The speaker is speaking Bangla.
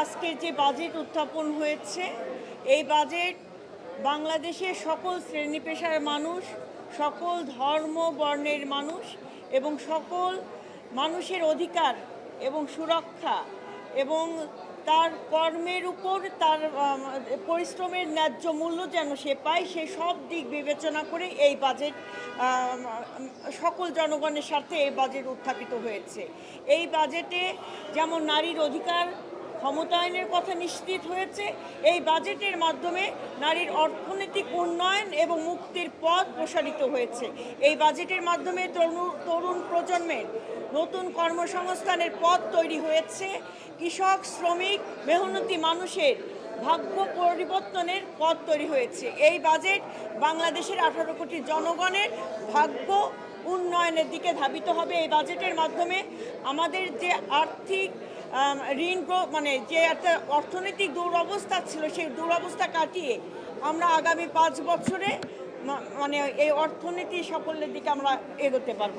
আজকে যে বাজেট উত্থাপন হয়েছে, এই বাজেট বাংলাদেশের সকল শ্রেণী পেশার মানুষ, সকল ধর্ম বর্ণের মানুষ এবং সকল মানুষের অধিকার এবং সুরক্ষা এবং তার কর্মের উপর তার পরিশ্রমের ন্যায্য মূল্য যেন সে পায়, সে সব দিক বিবেচনা করে এই বাজেট সকল জনগণের স্বার্থে এই বাজেট উত্থাপিত হয়েছে। এই বাজেটে যেমন নারীর অধিকার ক্ষমতায়নের কথা নিশ্চিত হয়েছে, এই বাজেটের মাধ্যমে নারীর অর্থনৈতিক উন্নয়ন এবং মুক্তির পথ প্রসারিত হয়েছে। এই বাজেটের মাধ্যমে তরুণ প্রজন্মের নতুন কর্মসংস্থানের পথ তৈরি হয়েছে। কৃষক, শ্রমিক, মেহনতি মানুষের ভাগ্য পরিবর্তনের পথ তৈরি হয়েছে। এই বাজেট বাংলাদেশের 18 কোটি জনগণের ভাগ্য উন্নয়নের দিকে ধাবিত হবে। এই বাজেটের মাধ্যমে আমাদের যে আর্থিক ঋণ মানে যে একটা অর্থনৈতিক দুরবস্থা ছিল, সেই দুরবস্থা কাটিয়ে আমরা আগামী 5 বছরে মানে এই অর্থনীতি সাফল্যের দিকে আমরা এগোতে পারব।